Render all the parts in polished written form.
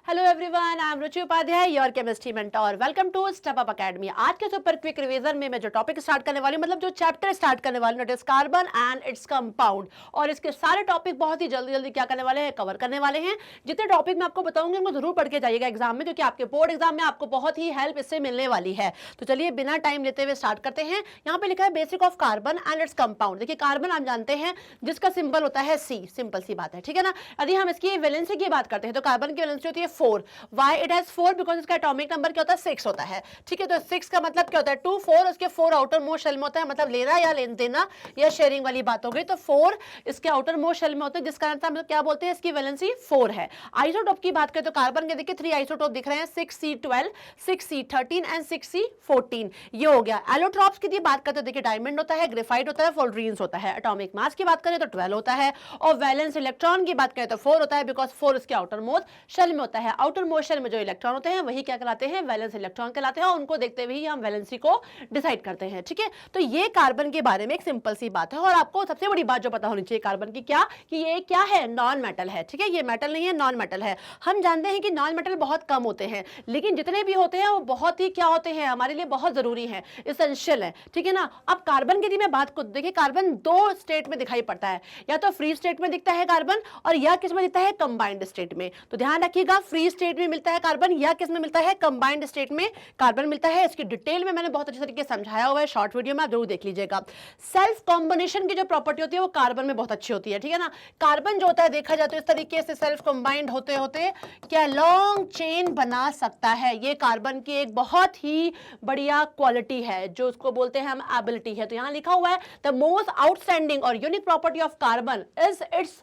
Hello everyone, I am Ruchi Upadhyay, your chemistry mentor. Welcome to Step Up Academy. आज के super quick revision में मैं जो टॉपिक स्टार्ट करने वाली हूं, मतलब जो चैप्टर स्टार्ट करने वाली हूं, it is carbon and its compound. और इसके सारे टॉपिक बहुत ही जल्दी जल्दी क्या करने वाले हैं, कवर करने वाले हैं। जितने टॉपिक मैं आपको बताऊंगी उनको जरूर पढ़ के जाइएगा एग्जाम में, क्योंकि आपके बोर्ड एग्जाम में आपको बहुत ही हेल्प इससे मिलने वाली है। तो चलिए बिना टाइम लेते हुए स्टार्ट करते हैं। यहाँ पे लिखा है basic of carbon and its compound. देखिए कार्बन आप जानते हैं जिसका सिंबल होता है सी, सिंपल सी बात है, ठीक है ना। यदि हम इसकी वैलेंसी की बात करते हैं तो कार्बन की वैलेंसी होती है 4। वाई इट हैज 4 बिकॉज इसका एटॉमिक नंबर क्या होता है 6 होता है, ठीक है। तो 6 का मतलब क्या होता है 2 4, उसके 4 आउटर मोस्ट शेल में होता है, मतलब लेना या लेन देना या शेयरिंग वाली बात हो गई। तो 4 इसके आउटर मोस्ट शेल में होते हैं, जिसका मतलब क्या बोलते हैं, इसकी वैलेंसी 4 है। आइसोटोप की बात करें तो कार्बन के देखिए 3 आइसोटोप दिख रहे हैं, 6C12, 6C13 एंड 6C14। ये हो गया। एलोट्रॉप्स की बात करते हैं, देखिए डायमंड होता है, ग्रेफाइट होता है, फोल्ड्रीन्स होता है। एटॉमिक मास की बात करें तो 12 होता है, और वैलेंस इलेक्ट्रॉन की बात करें तो 4 होता है, बिकॉज 4 इसके आउटर मोस्ट शेल में होता है। आउटर मोस्ट शेल में जो इलेक्ट्रॉन होते हैं वही क्या कहलाते हैं, वैलेंस इलेक्ट्रॉन कहलाते हैं, और उनको देखते हुए ही हम वैलेंसी को डिसाइड करते हैं, ठीक है। तो ये कार्बन के बारे में एक सिंपल सी बात है। और आपको सबसे बड़ी बात जो पता होनी चाहिए कार्बन की, क्या कि ये क्या है, नॉन मेटल है, ठीक है। ये मेटल नहीं है, नॉन मेटल है। हम जानते हैं कि नॉन मेटल बहुत कम होते हैं, लेकिन जितने भी होते हैं वो बहुत ही क्या होते हैं, हमारे लिए बहुत जरूरी है, इसेंशियल है, ठीक है ना। अब कार्बन की मैं बात को देखिए, कार्बन 2 स्टेट में दिखाई पड़ता है, या तो फ्री स्टेट में दिखता है कार्बन, और या किस में दिखता है, कंबाइंड स्टेट में। तो ध्यान रखिएगा, फ्री स्टेट में मिलता है कार्बन, या किस में मिलता है, कंबाइंड स्टेट में कार्बन मिलता है। इसकी डिटेल में मैंने बहुत अच्छे तरीके से समझाया हुआ है शॉर्ट वीडियो में, आप जरूर देख लीजिएगा। सेल्फ कॉम्बिनेशन की जो प्रॉपर्टी होती है वो कार्बन में बहुत अच्छी होती है, ठीक है ना। कार्बन जो होता है देखा जाए तो इस तरीके से सेल्फ कंबाइंड होते होते क्या लॉन्ग चेन बना सकता है। ये कार्बन की एक बहुत ही बढ़िया क्वालिटी है, जो उसको बोलते हैं हम एबिलिटी है। तो यहां लिखा हुआ है द मोस्ट आउटस्टैंडिंग और unique property of carbon is its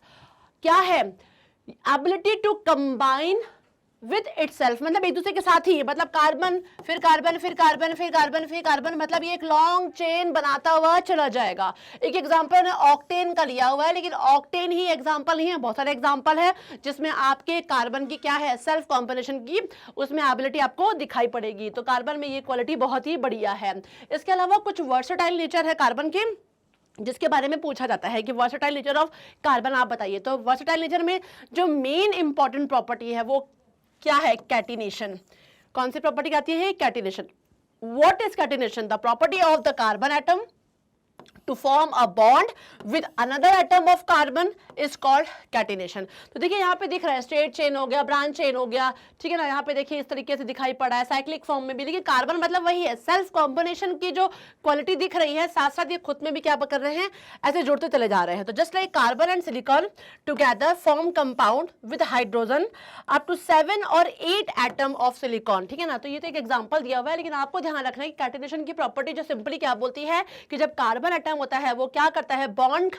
क्या है, ability to combine with itself, मतलब एक दूसरे के साथ ही, मतलब कार्बन फिर कार्बन फिर कार्बन फिर कार्बन फिर कार्बन, मतलब ये एक लॉन्ग चेन बनाता हुआ चला जाएगा। एक एग्जांपल ने ऑक्टेन का लिया हुआ है, लेकिन ऑक्टेन ही एग्जांपल ही है, बहुत सारे एग्जांपल है जिसमें आपके कार्बन की क्या है, सेल्फ कॉम्बिनेशन की उसमें एबिलिटी आपको दिखाई पड़ेगी। तो कार्बन में ये क्वालिटी बहुत ही बढ़िया है। इसके अलावा कुछ वर्सेटाइल नेचर है कार्बन की, जिसके बारे में पूछा जाता है कि वर्सेटाइल नेचर ऑफ कार्बन आप बताइए। तो वर्सेटाइल नेचर में जो मेन इंपॉर्टेंट प्रॉपर्टी है वो क्या है, कैटिनेशन। कौन सी प्रॉपर्टी आती है, catenation. What is catenation, the property of the carbon atom to form a bond with another atom of carbon is called catenation। तो देखिए यहाँ पे दिख रहा है स्ट्रेट चेन हो गया, ब्रांच चेन हो गया, ठीक है ना। यहाँ पे देखिए इस तरीके से दिखाई पड़ा है साइक्लिक फॉर्म में भी, लेकिन कार्बन मतलब वही है, सेल्फ कॉम्बिनेशन की जो क्वालिटी दिख रही है, साथ साथ ये खुद में भी क्या कर रहे हैं, ऐसे जुड़ते चले जा रहे हैं। तो just like carbon and silicon together form compound with hydrogen up to 7 और 8 एटम ऑफ सिलिकॉन, ठीक है ना। तो ये तो एक एग्जाम्पल दिया हुआ है, लेकिन आपको ध्यान रखना है कि कैटिनेशन की प्रॉपर्टी जो सिंपली क्या बोलती है कि जब कार्बन एटम होता है वो क्या करता है, बॉन्ड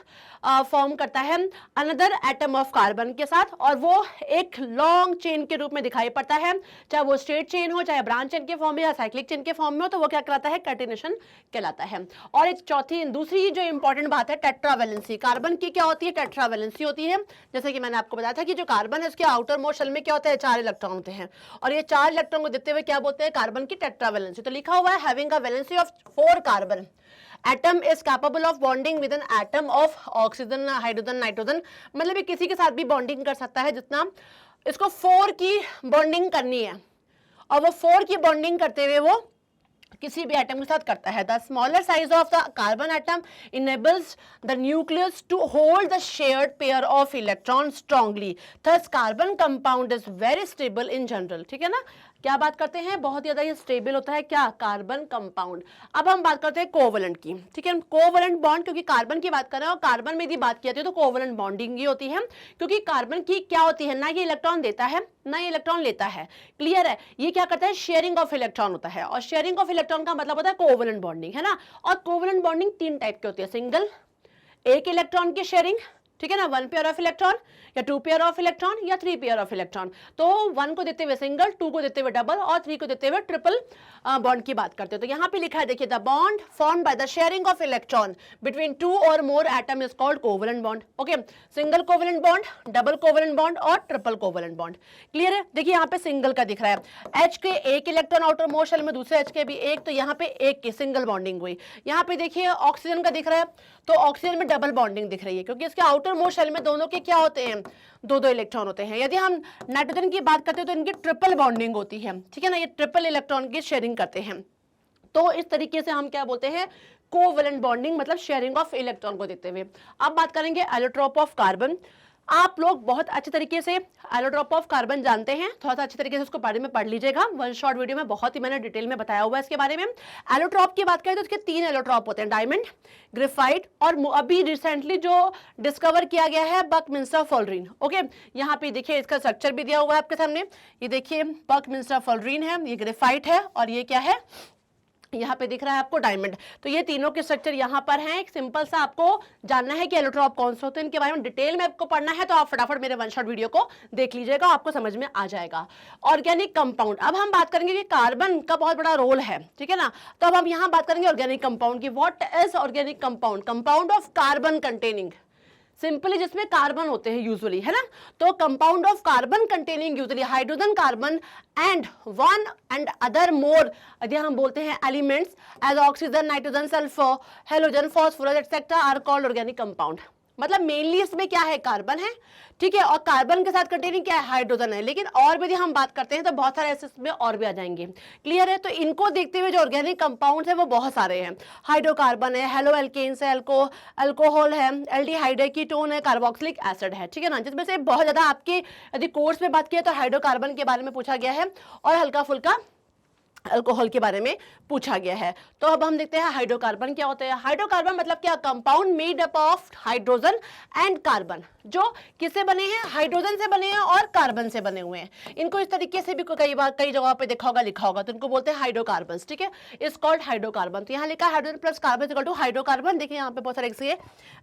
फॉर्म करता है अनदर एटम ऑफ कार्बन के साथ, और वो एक लॉन्ग चेन के रूप में दिखाई पड़ता है, चाहे वो स्ट्रेट चेन हो, चाहे ब्रांच चेन के फॉर्म में या साइक्लिक चेन के फॉर्म में हो, तो वो क्या कहलाता है, कैटिनेशन कहलाता है। और एक दूसरी जो इंपॉर्टेंट बात है टेट्रावैलेंसी। कार्बन की क्या होती है, टेट्रावैलेंसी होती है। जैसे कि मैंने आपको बताया था कि जो कार्बन है उसके आउटर मोस्ट शेल में क्या होता है, 4 इलेक्ट्रॉन होते हैं, और ये 4 इलेक्ट्रॉन को देते हुए क्या बोलते हैं, कार्बन की टेट्रावैलेंसी। तो लिखा हुआ है having a valency of 4 carbon atom is capable of bonding with an atom of oxygen, hydrogen, nitrogen, मतलब ये किसी के साथ भी बॉन्डिंग कर सकता है जितना इसको 4 की बॉन्डिंग करनी है, और वो 4 की बॉन्डिंग करते हुए वो किसी भी एटम के साथ करता है। The smaller size of the carbon atom enables the nucleus to hold the shared pair of electron strongly, thus carbon compound is very stable in general, ठीक है ना। क्या बात करते हैं, बहुत ज्यादा ये स्टेबल होता है क्या, कार्बन कंपाउंड। अब हम बात करते हैं कोवलेंट की, ठीक है। कोवलेंट बॉन्ड, क्योंकि कार्बन की बात कर रहे हैं और कार्बन में यदि बात की जाती है तो कोवलेंट बॉन्डिंग ही होती है, क्योंकि कार्बन की क्या होती है, ना ये इलेक्ट्रॉन देता है ना ये इलेक्ट्रॉन लेता है, क्लियर है। ये क्या करता है, शेयरिंग ऑफ इलेक्ट्रॉन होता है, और शेयरिंग ऑफ इलेक्ट्रॉन का मतलब होता है कोवलेंट बॉन्डिंग, है ना। और कोवलेंट बॉन्डिंग 3 टाइप की होती है, सिंगल, एक इलेक्ट्रॉन की शेयरिंग, ठीक है ना, 1 पेयर ऑफ इलेक्ट्रॉन, या 2 पेयर ऑफ इलेक्ट्रॉन, या 3 पेयर ऑफ इलेक्ट्रॉन। तो 1 को देते हुए सिंगल, 2 को देते हुए डबल, और 3 को देते हुए ट्रिपल बॉन्ड की बात करते हैं। तो यहाँ पे लिखा है देखिए, the bond formed by the sharing of electron between 2 और मोर atom is called covalent bond. Okay, single covalent bond, double covalent bond और ट्रिपल कोवलेंट बॉन्ड, क्लियर है। देखिए यहाँ पे सिंगल का दिख रहा है, H के 1 इलेक्ट्रॉन आउटर मोस्ट शेल में, दूसरे H के भी 1, तो यहाँ पे 1 की सिंगल बॉन्डिंग हुई। यहाँ पे देखिए ऑक्सीजन का दिख रहा है, तो ऑक्सीजन में डबल बॉन्डिंग दिख रही है, क्योंकि इसके आउटर सिंगल मोर शेल में दोनों के क्या होते हैं, दो दो इलेक्ट्रॉन होते हैं। यदि हम नाइट्रोजन की बात करते हैं तो इनकी ट्रिपल बॉन्डिंग होती है, ठीक है ना, ये ट्रिपल इलेक्ट्रॉन की शेयरिंग करते हैं। तो इस तरीके से हम क्या बोलते हैं, कोवैलेंट बॉन्डिंग, मतलब शेयरिंग ऑफ इलेक्ट्रॉन को देते हुए। अब बात करेंगे एलोट्रोप ऑफ कार्बन। आप लोग बहुत अच्छे तरीके से एलोट्रोप ऑफ कार्बन जानते हैं, थोड़ा सा अच्छे तरीके से उसको बारे में पढ़ लीजिएगा, वन शॉर्ट वीडियो में बहुत ही मैंने डिटेल में बताया हुआ है इसके बारे में। एलोट्रोप की बात करें तो इसके 3 एलोट्रोप होते हैं, डायमंड, ग्रेफाइट और अभी रिसेंटली जो डिस्कवर किया गया है बकमिंस्टर फुलरीन। ओके, यहाँ पे देखिए इसका स्ट्रक्चर भी दिया हुआ है आपके सामने, ये देखिए बकमिंस्टर फुलरीन है, ये ग्रेफाइट है और ये क्या है, यहाँ पे दिख रहा है आपको डायमंड। तो ये तीनों के स्ट्रक्चर यहाँ पर हैं। एक सिंपल सा आपको जानना है कि एलोट्रोप कौन से होते हैं, इनके बारे में डिटेल में आपको पढ़ना है तो आप फटाफट मेरे वन शॉट वीडियो को देख लीजिएगा, आपको समझ में आ जाएगा। ऑर्गेनिक कंपाउंड, अब हम बात करेंगे कि कार्बन का बहुत बड़ा रोल है, ठीक है ना। तो अब हम यहाँ बात करेंगे ऑर्गेनिक कंपाउंड की। What is organic compound? Compound of carbon containing, simply जिसमें कार्बन होते हैं यूजुअली, है ना। तो compound of carbon containing usually hydrogen, carbon and one and other more, यदि हम बोलते हैं elements as oxygen, nitrogen, sulphur, halogen, phosphorus etcetera are called organic compound. मतलब मेनली इसमें क्या है, कार्बन है, ठीक है, और कार्बन के साथ कंटेनिंग क्या है, हाइड्रोजन है। लेकिन और भी यदि हम बात करते हैं तो बहुत सारे ऐसे इसमें और भी आ जाएंगे, क्लियर है। तो इनको देखते हुए जो ऑर्गेनिक कंपाउंड्स है वो बहुत सारे हैं। हाइड्रोकार्बन है, हेलो एल्केन्स है, अल्कोहल है, एल्डिहाइड है, कीटोन है, कार्बोक्सिलिक एसिड है, ठीक है ना। जिसमें से बहुत ज्यादा आपके यदि कोर्स में बात किया तो हाइड्रोकार्बन के बारे में पूछा गया है और हल्का फुल्का अल्कोहल के बारे में पूछा गया है। तो अब हम देखते हैं हाइड्रोकार्बन क्या होते हैं। हाइड्रोकार्बन मतलब क्या, compound made up of hydrogen and carbon, जो किससे बने हैं, हाइड्रोजन से बने हैं और कार्बन से बने हुए हैं। इनको इस तरीके से भी कई बार कई जगह पे देखा होगा, लिखा होगा, तो इनको बोलते हैं हाइड्रोकार्बन, ठीक है, इज कॉल्ड हाइड्रोकार्बन। तो यहाँ लिखा है hydrogen plus carbon equal to hydrocarbon. देखिए यहाँ पे बहुत सारे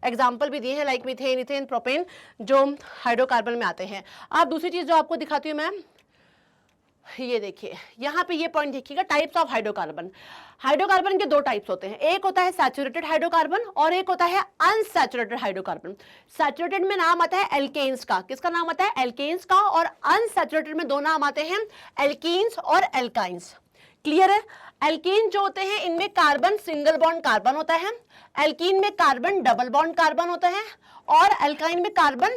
एग्जाम्पल भी दिए हैं, लाइक मीथेन, इथेन, प्रोपेन, जो हाइड्रोकार्बन में आते हैं। अब दूसरी चीज जो आपको दिखाती हूँ मैं, ये देखिए यहाँ पे ये पॉइंट देखिएगा, टाइप्स ऑफ हाइड्रोकार्बन। हाइड्रोकार्बन के 2 टाइप्स होते हैं, एक होता है सैचुरेटेड हाइड्रोकार्बन और एक होता है अनसैचुरेटेड हाइड्रोकार्बन। सैचुरेटेड में नाम आता है एल्केन्स का, किसका नाम आता है, एल्केन्स का, और अनसैचुरेटेड में 2 नाम आते हैं, एल्कीन्स और एल्काइंस, क्लियर है। एल्कीन जो होते हैं इनमें कार्बन सिंगल बॉन्ड कार्बन होता है, एल्कीन में कार्बन डबल बॉन्ड कार्बन होता है और एल्काइन में कार्बन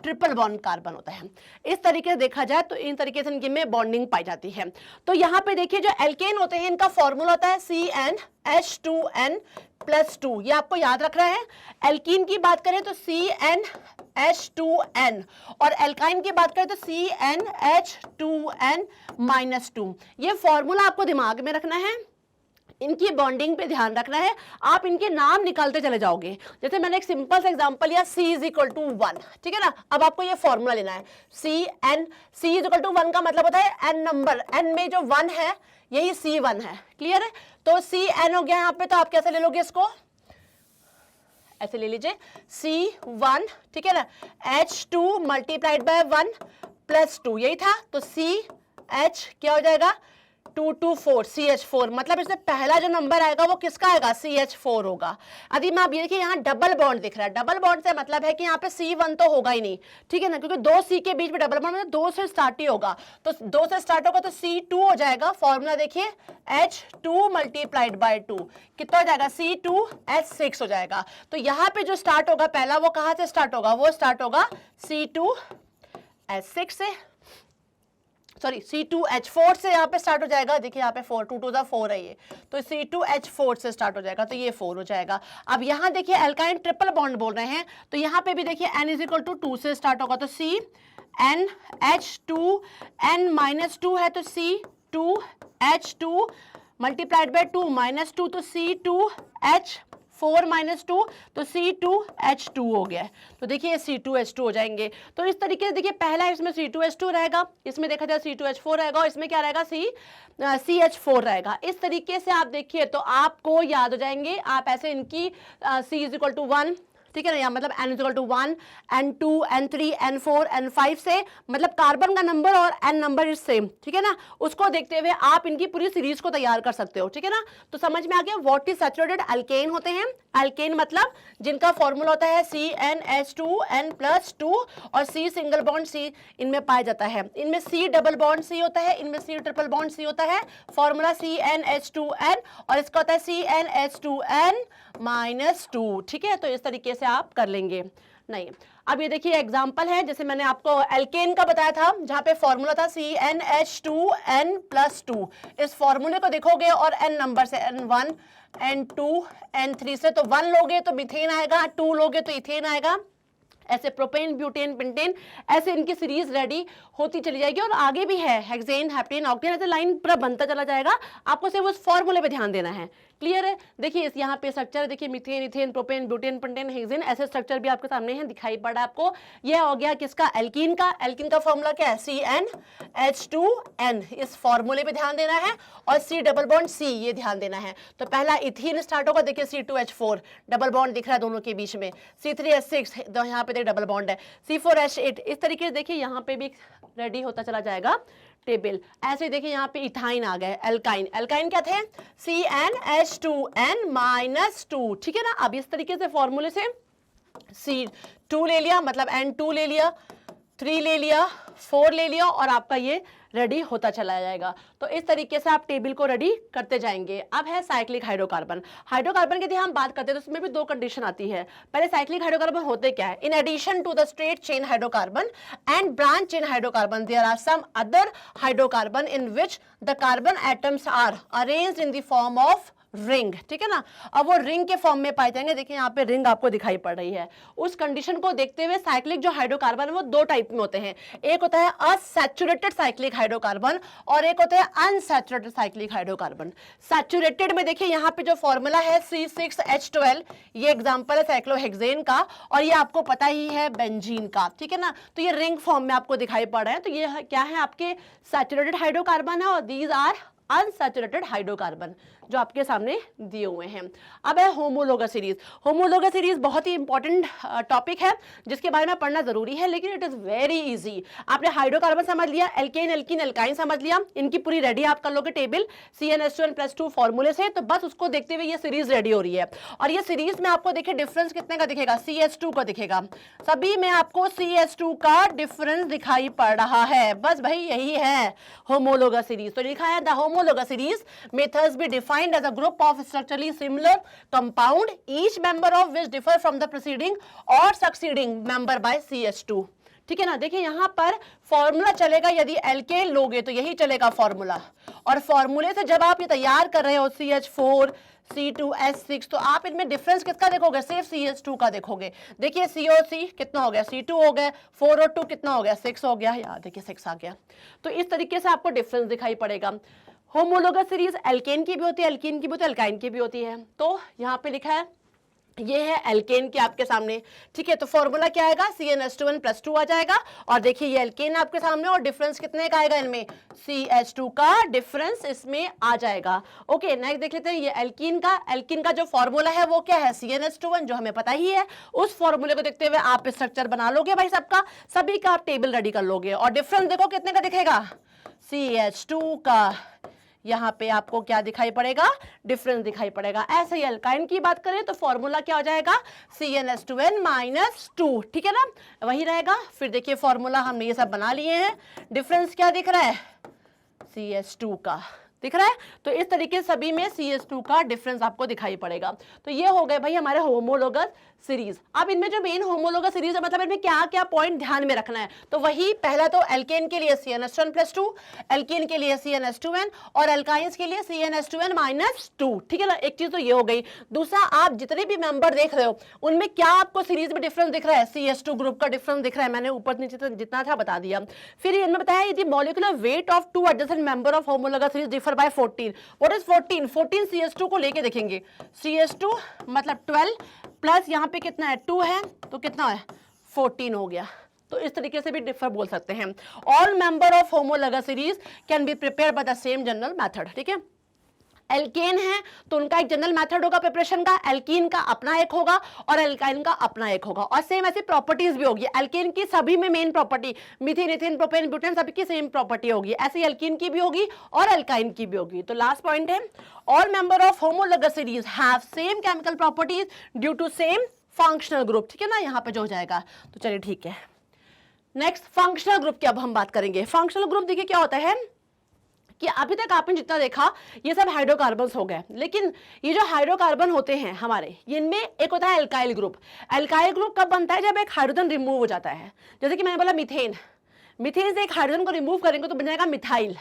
ट्रिपल बॉन्ड कार्बन होता है। इस तरीके से देखा जाए तो इन तरीके से इनकी में बॉन्डिंग पाई जाती है। तो यहाँ पे देखिए जो एल्केन होते हैं इनका फॉर्मूला होता है CnH2n+2, ये आपको याद रखना है। एल्कीन की बात करें तो CnH2n और एल्काइन की बात करें तो CnH2n-2। ये फॉर्मूला आपको दिमाग में रखना है, इनकी बॉन्डिंग पे ध्यान रखना है, आप इनके नाम निकालते चले जाओगे। जैसे मैंने एक सिंपल सा एग्जांपल लिया, C = 1, ठीक है ना। अब आपको ये फॉर्मूला लेना है, C = 1 का मतलब होता है n नंबर, n में जो 1 है यही C1 है, क्लियर है। तो Cn हो गया यहाँ पे, तो आप कैसे ले लोगे इसको, ऐसे ले लीजिए C1, ठीक है ना, H2 × 1 + 2, यही था। तो CH क्या हो जाएगा, 224 CH4, मतलब इसमें पहला जो नंबर आएगा वो किसका आएगा, CH4 होगा। यदि मैं आप ये देखिए यहाँ डबल बॉन्ड दिख रहा है, डबल बॉन्ड से मतलब है कि यहाँ पे C1 तो होगा ही नहीं, ठीक है ना, क्योंकि 2 C के बीच में डबल बॉन्ड, मतलब 2 से स्टार्ट ही होगा। तो 2 से स्टार्ट होगा तो C2 हो जाएगा। फॉर्मूला देखिए H2 × 2 कितना हो जाएगा, C2H6 हो जाएगा। तो यहाँ पे जो स्टार्ट होगा पहला, वो कहाँ से स्टार्ट होगा, वो स्टार्ट होगा C2H6 से, सॉरी C2H4 से यहाँ पे स्टार्ट हो जाएगा। देखिए यहाँ पे 4, 2 2 4 है ये, तो C2H4 से स्टार्ट हो जाएगा, तो ये 4 हो जाएगा। अब यहाँ देखिए एल्काइन ट्रिपल बॉन्ड बोल रहे हैं, तो यहाँ पे भी देखिए n = 2 से स्टार्ट होगा, तो CnH2n-2 है, तो C2H2 × 2 -2, तो C2H4-2, तो C2H2 हो गया। तो देखिए C2H2 हो जाएंगे। तो इस तरीके से देखिए पहला इसमें C2H2 रहेगा, इसमें देखा जाए C2H4 रहेगा और इसमें क्या रहेगा, CH4 रहेगा। इस तरीके से आप देखिए तो आपको याद हो जाएंगे। आप ऐसे इनकी C = 1, ठीक है ना, या मतलब n = 1, n2, n3, n4, n5 से मतलब कार्बन का नंबर और n नंबर इज सेम, ठीक है ना, उसको देखते हुए आप इनकी पूरी सीरीज को तैयार कर सकते हो, ठीक है ना। तो समझ में आ गया व्हाट इज सैचुरेटेड। एल्केन होते हैं, एल्केन मतलब जिनका फॉर्मूला होता है CnH2n+2 और C सिंगल बॉन्ड C इनमें पाया जाता है। इनमें C डबल बॉन्ड C होता है, इनमें C ट्रिपल बॉन्ड C होता है। फॉर्मूला CnH2n और इसका होता है CnH2n-2, ठीक है। तो इस तरीके से आप कर लेंगे। नहीं, अब ये देखिए एग्जांपल है, जैसे मैंने आपको एल्केन का बताया था जहां पे फॉर्मूला था CnH2n+2। इस फॉर्मूले को देखोगे और n नंबर से N1 N2 N3 से, तो 1 लोगे तो मीथेन आएगा, 2 लोगे तो इथेन आएगा, ऐसे प्रोपेन ब्यूटेन पेंटेन, ऐसे इनकी सीरीज रेडी होती चली जाएगी। और आगे भी है हेक्सेन हेप्टेन ऑक्टेन, ऐसे लाइन पूरा बनता चला जाएगा, आपको सिर्फ उस फॉर्मूले पे ध्यान देना है। क्लियर है? देखिए इस यहाँ पे स्ट्रक्चर देखिए, methane ethane propane butane pentane hexane, ऐसे स्ट्रक्चर भी आपके सामने है, दिखाई पड़ा आपको। यह हो गया किसका? एल्कीन का। एल्कीन का फॉर्मूला क्या है? CnH2n, इस फॉर्मूले पे ध्यान देना है। और C डबल बॉन्ड C, ये ध्यान देना है। तो पहला इथीन स्टार्ट होगा, देखिए C2H4 डबल बॉन्ड दिख रहा है दोनों के बीच में, C3H6 यहाँ पे डबल बॉन्ड है, C4H8, इस तरीके से देखिए यहाँ पे भी रेडी होता चला जाएगा टेबल। ऐसे देखिए यहाँ पे इथाइन आ गए, एल्काइन। एल्काइन क्या थे? CnH2n-2, ठीक है ना। अब इस तरीके से फॉर्मूले से C2 ले लिया, मतलब N2 ले लिया, 3 ले लिया, 4 ले लिया, और आपका ये रेडी होता चला जाएगा। तो इस तरीके से आप टेबल को रेडी करते जाएंगे। अब है साइक्लिक हाइड्रोकार्बन। हाइड्रोकार्बन की यदि हम बात करते हैं तो उसमें भी 2 कंडीशन आती है। पहले साइक्लिक हाइड्रोकार्बन होते क्या है? In addition to the straight chain hydrocarbon and branch chain hydrocarbon, there are some other hydrocarbon in which the carbon atoms are arranged in the form of ring, ठीक है ना। अब वो रिंग के form में पाए जाएंगे, देखिए यहाँ पे रिंग आपको दिखाई पड़ रही है। उस कंडीशन को देखते हुए साइक्लिक जो हाइड्रोकार्बन है वो 2 टाइप में होते हैं। एक होता है असैचुरेटेड साइक्लिक हाइड्रोकार्बन और एक होता है अनसैचुरेटेड साइक्लिक हाइड्रोकार्बन। सैचुरेटेड में देखिए यहाँ पे जो फॉर्मूला है C6H12, ये एग्जांपल है साइक्लोहेक्सेन का, और ये आपको पता ही है बेंजीन का, ठीक है ना। तो ये रिंग फॉर्म में आपको दिखाई पड़ रहा है। तो ये क्या है? आपके सैचुरेटेड हाइड्रोकार्बन है, और दीज आर अनसैचुरेटेड हाइड्रोकार्बन जो आपके सामने दिए हुए हैं। अब है होमोलोगस सीरीज। होमोलोगस सीरीज बहुत ही इंपॉर्टेंट टॉपिक है जिसके बारे में पढ़ना जरूरी है, लेकिन इट इज वेरी इजी। आपने हाइड्रोकार्बन समझ लिया, एल्केन एल्कीन एल्काइन समझ लिया, इनकी पूरी रेडी आप कर लोगे टेबल CnH2n+2 फॉर्मूले से। तो बस उसको देखते हुए ये सीरीज रेडी हो रही है। और ये सीरीज में आपको देखिए डिफरेंस कितने का दिखेगा? CH2 का दिखेगा। सभी में आपको CH2 का डिफरेंस दिखाई पड़ रहा है। बस भाई यही है होमोलोगस सीरीज। तो लिखा है the homologous series methods be defined as a group of structurally similar compound, each member of which differ from the preceding or succeeding member by CH2, ठीक है ना। देखिए यहाँ पर फॉर्मूला चलेगा, यदि एल्केन लोगे तो यही चलेगा फॉर्मूला, और फॉर्मूले से जब आप ये तैयार कर रहे हो CH4 C2H6, तो आप इनमें डिफरेंस किसका देखोगे? सिर्फ CH2 का देखोगे। देखिए COC कितना हो गया? C2 हो गया, 4 और 2 कितना हो गया? 6 हो गया, यार देखिए 6 आ गया। तो इस तरीके से आपको डिफरेंस दिखाई पड़ेगा। होमोलोगस सीरीज एल्केन की भी होती है, एल्कीन की भी होती है, एल्काइन की भी होती है। तो यहाँ पे लिखा है, ये है एल्केन की आपके सामने, ठीक है। तो फॉर्मूला क्या आएगा? CnH2n+2 आ जाएगा। और देखिए ये एल्केन आपके सामने, और डिफरेंस कितने का आएगा इनमें? CH2 का डिफरेंस इसमें आ जाएगा। ओके, नेक्स्ट देख लेते हैं ये एल्कीन का। एल्कीन का जो फॉर्मूला है वो क्या है? CnH2n, जो हमें पता ही है। उस फॉर्मूले को देखते हुए आप स्ट्रक्चर बना लोगे भाई, सबका सभी का आप टेबल रेडी कर लोगे। और डिफरेंस देखो कितने का दिखेगा? CH2 का यहाँ पे आपको क्या दिखाई पड़ेगा? डिफरेंस दिखाई पड़ेगा। ऐसे ही अल्काइन की बात करें तो फॉर्मूला क्या हो जाएगा? CnH2n-2, ठीक है ना, वही रहेगा। फिर देखिए फॉर्मूला हमने ये सब बना लिए हैं, डिफरेंस क्या दिख रहा है? CH2 का दिख रहा है। तो इस तरीके से सभी में CH2 का डिफरेंस आपको दिखाई पड़ेगा। तो ये हो गए भाई हमारे होमोलोगस सीरीज। अब इनमें जो मेन होमोलोगस सीरीज है, मतलब इनमें क्या क्या पॉइंट ध्यान में रखना है, तो वही पहला तो एल्केन के लिए CnH2n+2, एल्कीन के लिए CnH2n, और एल्काइंस के लिए CnH2n-2, ठीक है ना। एक चीज तो ये हो गई। दूसरा, आप जितने भी मेंबर देख रहे हो उनमें क्या आपको सीरीज में डिफरेंस दिख रहा है? CH2 ग्रुप का डिफरेंस दिख रहा है, मैंने ऊपर नीचे जितना था बता दिया। फिर इनमें बताया यदि molecular weight of 2 adjacent member of homologous series differ by 14। What is 14? 14 CH2 को लेके देखेंगे। CH2 मतलब 12 प्लस यहाँ पे कितना है? 2 है, तो कितना है? 14 हो गया। तो इस तरीके से भी डिफर बोल सकते हैं। All member of homologous series can be prepare by the same general method, ठीक है। एल्केन है तो उनका एक जनरल मेथड होगा प्रिपरेशन का, एल्कीन का अपना एक होगा और एल्काइन का अपना एक होगा, और सेम ऐसी प्रॉपर्टीज भी होगी। एल्केन की सभी में main property methane ethane propane butane सभी की सेम प्रॉपर्टी होगी, ऐसे एल्कीन की भी होगी और एल्काइन की भी होगी। तो लास्ट पॉइंट है, all member of homologous series have same chemical properties due to same functional group, ठीक है ना, यहाँ पे जो हो जाएगा। तो चलिए ठीक है, नेक्स्ट फंक्शनल ग्रुप की अब हम बात करेंगे। फंक्शनल ग्रुप देखिए क्या होता है कि अभी तक आपने जितना देखा ये सब हाइड्रोकार्बन्स हो गए, लेकिन ये जो हाइड्रोकार्बन होते हैं हमारे, इनमें एक होता है एल्काइल ग्रुप। एल्काइल ग्रुप कब बनता है? जब एक हाइड्रोजन रिमूव हो जाता है। जैसे कि मैंने बोला मीथेन, मीथेन से एक हाइड्रोजन को रिमूव करेंगे तो बन जाएगा मिथाइल,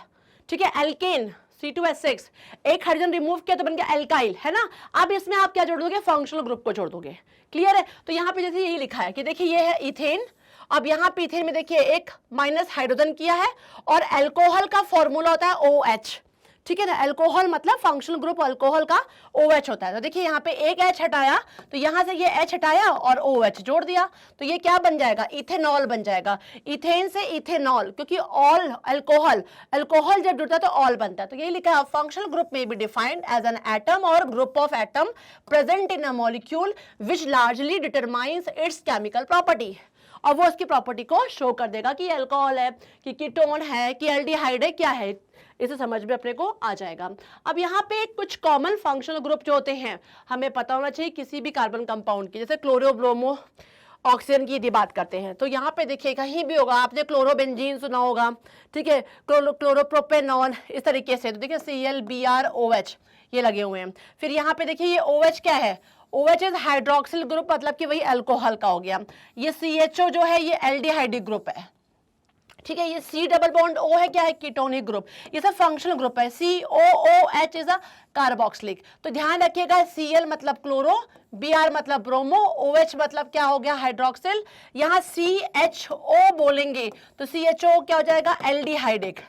ठीक है। एल्केन C2H6, एक हाइड्रोजन रिमूव किया तो बन गया एल्काइल, है ना। अब इसमें आप क्या जोड़ दोगे? फंक्शनल ग्रुप को जोड़ दोगे। क्लियर है? तो यहाँ पे जैसे यही लिखा है कि देखिए ये है इथेन, अब यहाँ पे इथेन में देखिए एक माइनस हाइड्रोजन किया है, और अल्कोहल का फॉर्मूला होता है OH, ठीक है ना। अल्कोहल मतलब फंक्शनल ग्रुप अल्कोहल का OH होता है। तो देखिए यहाँ पे एक H हटाया तो यहाँ से ये H हटाया और OH जोड़ दिया, तो ये क्या बन जाएगा? इथेनॉल बन जाएगा। इथेन से इथेनॉल, क्योंकि ऑल अल्कोहल, अल्कोहल जब जुड़ता है तो ऑल बनता है। तो यही लिखा है, फंक्शनल ग्रुप में be defined as an atom और group of atom present in a molecule which largely determines its chemical property. और वो उसकी प्रॉपर्टी को शो कर देगा कि अल्कोहल है, कि कीटोन है, कि एल्डिहाइड है, क्या है, इसे समझ में अपने को आ जाएगा। अब यहाँ पे कुछ कॉमन फंक्शनल ग्रुप जो होते हैं हमें पता होना चाहिए किसी भी कार्बन कंपाउंड की। जैसे क्लोरो ब्रोमो ऑक्सीजन की यदि बात करते हैं तो यहाँ पे देखिए कहीं भी होगा, आपने क्लोरोबेंजीन सुना होगा, ठीक है, क्लोरोप्रोपेनॉन, इस तरीके से। तो देखिए ClBrOH ये लगे हुए हैं। फिर यहाँ पे देखिए ये OH क्या है? OH इज हाइड्रोक्सिल ग्रुप, मतलब कि वही अल्कोहल का हो गया। ये CHO जो है ये एल्डिहाइडिक ग्रुप है, ठीक है। ये C डबल बॉन्ड O है, क्या है? Ketonic group. ये सब फंक्शनल ग्रुप है। COOH is a carboxylic. तो ध्यान रखिएगा, Cl मतलब क्लोरो, Br मतलब ब्रोमो, OH मतलब क्या हो गया? हाइड्रोक्सिल। यहाँ CHO बोलेंगे तो CHO क्या हो जाएगा? एल्डिहाइडिक।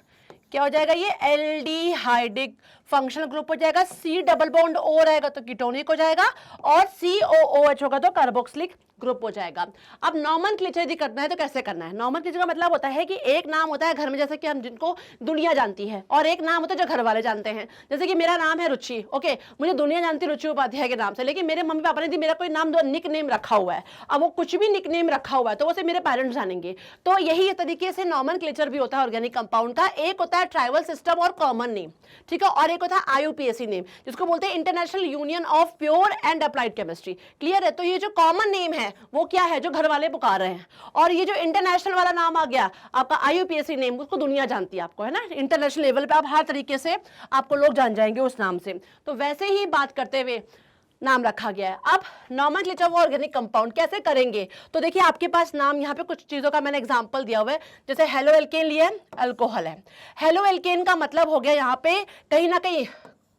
क्या हो जाएगा? ये एल्डिहाइडिक फंक्शनल ग्रुप हो जाएगा। C डबल बॉन्ड O रहेगा तो कीटोनिक हो जाएगा, और COOH होगा तो कार्बोक्सिलिक ग्रुप हो जाएगा। अब नॉमेनक्लेचर यदि करना है तो कैसे करना है? नॉमेनक्लेचर का मतलब होता है कि एक नाम होता है घर में, जैसे कि हम जिनको दुनिया जानती है, और एक नाम होता है जो घर वाले जानते हैं। जैसे कि मेरा नाम है रुचि, ओके, मुझे दुनिया जानती है रुचि उपाध्याय के नाम से, लेकिन मेरे मम्मी पापा ने मेरा कोई नाम दो निक नेम रखा हुआ है। अब वो कुछ भी निक नेम रखा हुआ है तो वो सिर्फ मेरे पेरेंट्स जानेंगे। तो यही तरीके से नॉमेनक्लेचर भी होता है ऑर्गेनिक कंपाउंड का। एक होता है ट्राइबल सिस्टम और कॉमन नेम, ठीक है, और एक होता है IUPAC नेम, जिसको बोलते हैं international union of pure and applied chemistry. Clear है? तो ये जो कॉमन नेम है वो क्या है? जो घर वाले पुकार रहे हैं। और ये जो इंटरनेशनल वाला नाम आ गया आपका IUPAC नेम, उसको दुनिया जानती है आपको, है ना। इंटरनेशनल लेवल पे आप हर तरीके से आपको लोग जान जाएंगे उस नाम से। तो वैसे ही बात करते हुए नाम रखा गया है। अब नॉमेनक्लेचर ऑफ ऑर्गेनिक कंपाउंड कैसे करेंगे? तो देखिए आपके पास नाम यहाँ पे कुछ चीजों का मैंने एग्जांपल दिया हुआ है। जैसे हेलो एल्केन लिया है, अल्कोहल है। हेलो एल्केन का मतलब हो गया यहाँ पे कहीं ना कहीं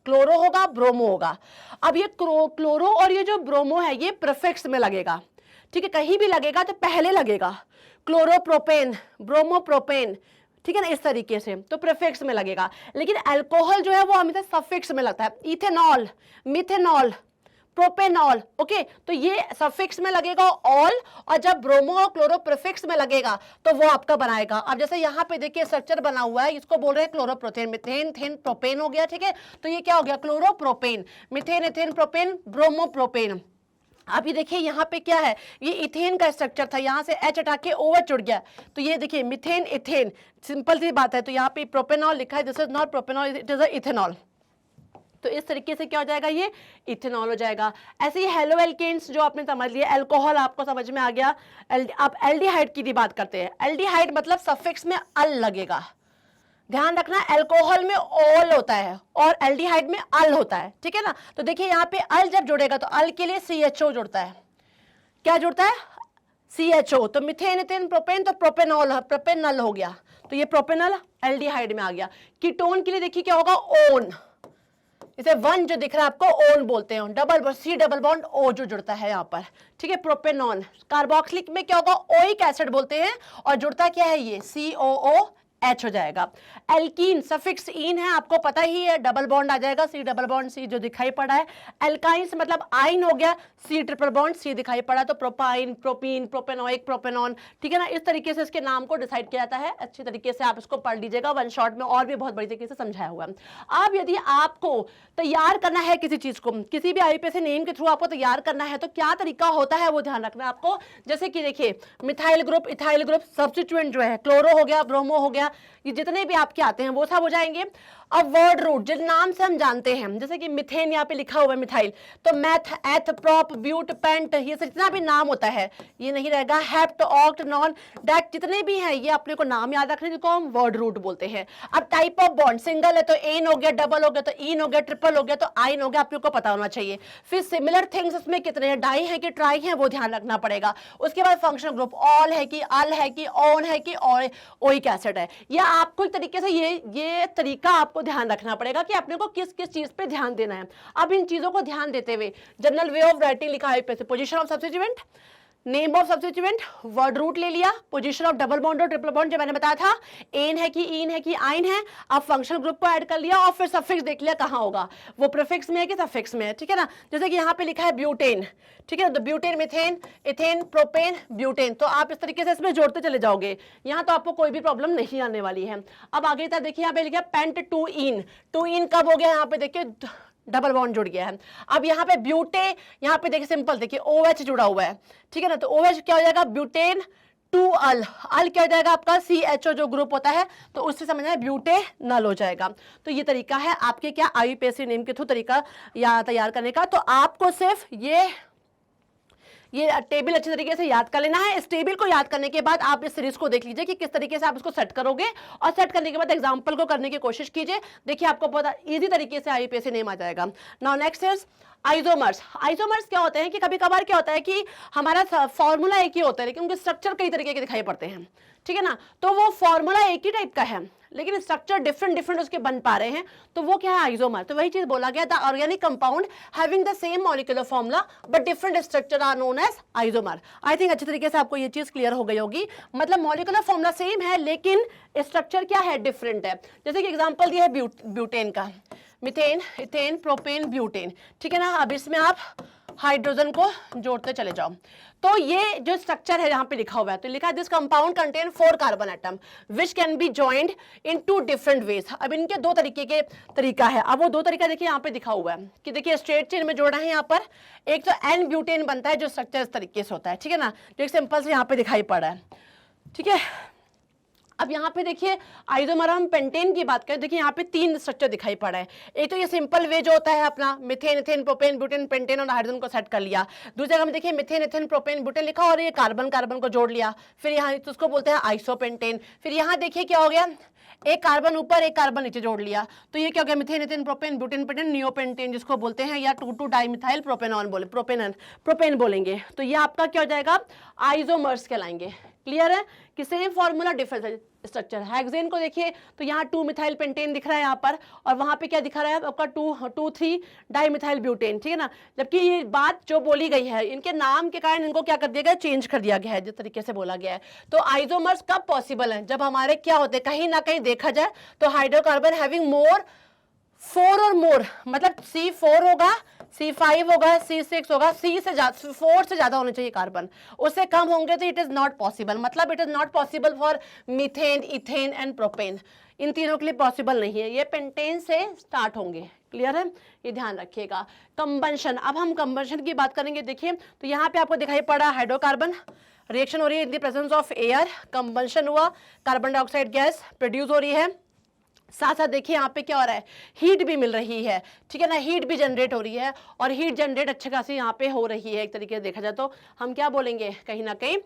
क्लोरो होगा, ब्रोमो होगा। अब ये क्लोरो और ये जो ब्रोमो है ये प्रीफिक्स में लगेगा, ठीक है, कहीं भी लगेगा तो पहले लगेगा क्लोरोप्रोपेन, ब्रोमोप्रोपेन, ठीक है ना, इस तरीके से, तो प्रीफिक्स में लगेगा। लेकिन अल्कोहल जो है वो हमेशा सफिक्स में लगता है। इथेनॉल, मिथेनॉल, प्रोपेनॉल, ओके, तो ये सफिक्स में लगेगा ऑल, और जब ब्रोमो और क्लोरो प्रीफिक्स में लगेगा तो वो आपका बनाएगा। अब जैसे यहाँ पे देखिए स्ट्रक्चर बना हुआ है, इसको बोल रहे हैं क्लोरोप्रोपेन, मिथेन, थेन, प्रोपेन हो गया, ठीक है। तो ये क्या हो गया? Chloropropane, methane, ethane, propane, bromopropane. अभी देखिए यहाँ पे क्या है? ये इथेन का स्ट्रक्चर था, यहाँ से H हटा के OH जुड़ गया, तो ये देखिए मिथेन, इथेन, सिंपल सी बात है। तो यहाँ पे प्रोपेनॉल लिखा है, this is not propanol, it is a ethanol. तो इस तरीके से क्या हो जाएगा? ये इथेनॉल हो जाएगा। ऐसे ही हेलो एल्केन्स जो आपने समझ लिया, अल्कोहल आपको समझ में आ गया। आप एल्डिहाइड की भी बात करते हैं। एल्डिहाइड मतलब सफिक्स में अल लगेगा, ध्यान रखना। अल्कोहल में ओल होता है और एल्डिहाइड में अल होता है, ठीक है ना। तो देखिए यहाँ पे अल जब जुड़ेगा तो अल के लिए CHO जुड़ता है। क्या जुड़ता है? CHO। तो मिथेन, इथेन, प्रोपेन, तो प्रोपेनॉल, प्रोपेनल हो गया, तो ये प्रोपेनल एल्डिहाइड में आ गया। कीटोन के लिए देखिए क्या होगा? ओन, इसे वन जो दिख रहा है आपको ओन बोलते हैं। Double C double bond O जो जुड़ता है यहाँ पर, ठीक है, प्रोपेनॉन। कार्बोक्सिलिक में क्या होगा? ओइक एसिड बोलते हैं, और जुड़ता क्या है? ये COOH हो जाएगा। एल्कीन सफिक्स इन है, आपको पता ही है, डबल बॉन्ड आ जाएगा, C डबल बॉन्ड C जो दिखाई पड़ा है। एल्काइंस मतलब आइन हो गया, C ट्रिपल बॉन्ड C दिखाई पड़ा, तो प्रोपाइन, प्रोपीन, प्रोपेनोइक, प्रोपेनॉन, ठीक है ना। इस तरीके से इसके नाम को डिसाइड किया जाता है। अच्छी तरीके से आप इसको पढ़ लीजिएगा, वन शॉट में और भी बहुत बड़ी तरीके से समझाया हुआ है। अब यदि आपको तैयार करना है किसी चीज को, किसी भी IUPAC नेम के थ्रू आपको तैयार करना है, तो क्या तरीका होता है वो ध्यान रखना है आपको। जैसे कि देखिए methyl group, ethyl group, substituent जो है क्लोरो हो गया, ब्रोमो हो गया, ये जितने भी आपके आते हैं वो सब हो जाएंगे। अब वर्ड रूट जिस नाम से हम जानते हैं, जैसे कि मिथेन यहाँ पे लिखा हुआ है मिथाइल, तो मैथ, एथ, प्रोप, ब्यूट, पेंट, ये सब जितना भी नाम होता है ये नहीं रहेगा। हेप्ट, ऑक्ट, नॉन, डैट, जितने भी हैं ये अपने को नाम याद रखने जिनको हम वर्ड रूट बोलते हैं। अब टाइप ऑफ बॉन्ड, सिंगल है तो एन हो गया, डबल हो गया तो इन हो गया, ट्रिपल हो गया तो आइन हो गया, आप लोग को पता होना चाहिए। फिर सिमिलर थिंग्स इसमें कितने हैं, डाई है कि ट्राई है, वो ध्यान रखना पड़ेगा। उसके बाद फंक्शनल ग्रुप, ऑल है कि अल है कि ऑन है कि ओइक एसिड है। या आपको एक तरीके से ये तरीका आपको ध्यान रखना पड़ेगा कि आपने को किस किस चीज पे ध्यान देना है। अब इन चीजों को ध्यान देते हुए जनरल वे ऑफ राइटिंग लिखा है पे, position of substituent, name of substituent, word root ले लिया, पोजीशन ऑफ डबल बॉन्ड और ट्रिपल बॉन्ड जो मैंने बताया था, एन है कि इन है कि आइन है। अब फंक्शनल ग्रुप को ऐड कर लिया और फिर सफिक्स देख लिया कहाँ होगा, वो प्रीफिक्स में है कि सफिक्स में है, ठीक है ना। जैसे कि यहाँ पे लिखा है ब्यूटेन, ठीक है, तो butane, methane, ethane, propane, butane, तो आप इस तरीके से इसमें जोड़ते चले जाओगे, यहाँ तो आपको कोई भी प्रॉब्लम नहीं आने वाली है। अब आगे तक देखिए, यहाँ पे लिखा पेंट टू इन कब हो गया, यहाँ पे देखिए डबल बॉन्ड जुड़ गया है। अब यहाँ पे ब्यूटे, यहाँ पे देखिए सिंपल देखिए OH जुड़ा हुआ है, ठीक है ना, तो OH क्या हो जाएगा, ब्यूटेन टू अल क्या हो जाएगा आपका CHO जो ग्रुप होता है, तो उससे समझना है ब्यूटे नल हो जाएगा। तो ये तरीका है आपके क्या IUPAC नेम के थ्रू तरीका या तैयार करने का। तो आपको सिर्फ ये टेबल अच्छे तरीके से याद कर लेना है। इस टेबल को याद करने के बाद आप इस सीरीज को देख लीजिए कि किस तरीके से आप इसको सेट करोगे, और सेट करने के बाद एग्जांपल को करने की कोशिश कीजिए। देखिए आपको बहुत इजी तरीके से IUPAC नेम आ जाएगा। Now next is isomers. Isomers क्या होते हैं कि कभी कभार क्या होता है कि हमारा फॉर्मूला एक ही होता है लेकिन उनके स्ट्रक्चर कई तरीके के दिखाई पड़ते हैं, ठीक है ना, तो वो फॉर्मूला एक ही टाइप का है लेकिन स्ट्रक्चर डिफरेंट उसके बन पा रहे हैं, तो वो क्या है आइसोमर। तो वही चीज बोला गया, the organic compound having the same molecular formula but different structure are known as isomer. I think अच्छी तरीके से आपको ये चीज क्लियर हो गई होगी, मतलब मॉलिक्यूलर फॉर्मूला सेम है लेकिन स्ट्रक्चर क्या है, डिफरेंट है। जैसे कि एग्जांपल दिया है ब्यूटेन का, मिथेन, इथेन, प्रोपेन, ब्यूटेन, ठीक है ना। अब इसमें आप हाइड्रोजन को जोड़ते चले जाओ, तो ये जो स्ट्रक्चर है यहाँ पे लिखा हुआ है, तो लिखा है this compound contain 4 carbon atom which can be joined in 2 different ways. अब इनके 2 तरीके के तरीका है। अब वो 2 तरीका देखिए यहाँ पे दिखा हुआ है कि देखिए स्ट्रेट चेन में जोड़ा है यहाँ पर, एक तो N ब्यूटेन बनता है जो स्ट्रक्चर इस तरीके से होता है, ठीक है ना, जो एक सिंपल से यहाँ पे दिखाई पड़ रहा है, ठीक है। अब यहाँ पे देखिए आइसोमर हम पेंटेन की बात करें, देखिए यहाँ पे 3 स्ट्रक्चर दिखाई पड़ा है। एक तो ये सिंपल वे जो होता है अपना methane, ethane, propane, butane, pentane और हाइड्रोजन को सेट कर लिया। दूसरी जगह में देखिए मिथेन, इथेन, प्रोपेन, ब्यूटेन लिखा और ये कार्बन को जोड़ लिया, फिर यहाँ तो उसको बोलते हैं आइसोपेंटेन। फिर यहाँ देखिए क्या हो गया, एक कार्बन ऊपर एक कार्बन नीचे जोड़ लिया, तो ये क्या हो गया, methane, ethane, propane, butane, pentane, neopentane जिसको बोलते हैं, या 2,2 डाइमिथाइल प्रोपेनॉन बोले, प्रोपेन बोलेंगे। तो ये आपका क्या हो जाएगा, आइसोमर्स कहलाएंगे। क्लियर है कि same formula different structure. Hexane को देखिए तो यहाँ 2 मिथाइल पेंटेन दिख रहा है यहाँ पर, और वहां पे क्या दिखा रहा है आपका 2,3 डाइमिथाइल ब्यूटेन, ठीक है ना। जबकि ये बात जो बोली गई है इनके नाम के कारण इनको क्या कर दिया गया, चेंज कर दिया गया है जिस तरीके से बोला गया है। तो आइसोमर्स कब पॉसिबल है, जब हमारे क्या होते हैं, कहीं ना कहीं देखा जाए तो हाइड्रोकार्बन हैविंग 4 और मोर, मतलब C4 होगा, C5 होगा, C6 होगा, C4 से ज्यादा होने चाहिए कार्बन, उससे कम होंगे तो इट इज नॉट पॉसिबल। मतलब it is not possible for methane, ethane and propane, इन तीनों के लिए पॉसिबल नहीं है, ये पेंटेन से स्टार्ट होंगे। क्लियर है, ये ध्यान रखिएगा। कंबंशन, अब हम कंबंशन की बात करेंगे। देखिए तो यहाँ पे आपको दिखाई पड़ा हाइड्रोकार्बन, रिएक्शन हो रही है इन the presence of air, combustion हुआ, कार्बन डाइऑक्साइड गैस प्रोड्यूस हो रही है, साथ साथ देखिए यहाँ पे क्या हो रहा है, हीट भी मिल रही है, ठीक है ना, हीट भी जनरेट हो रही है, और हीट जनरेट अच्छे खासी यहाँ पे हो रही है। एक तरीके से देखा जाए तो हम क्या बोलेंगे, कहीं ना कहीं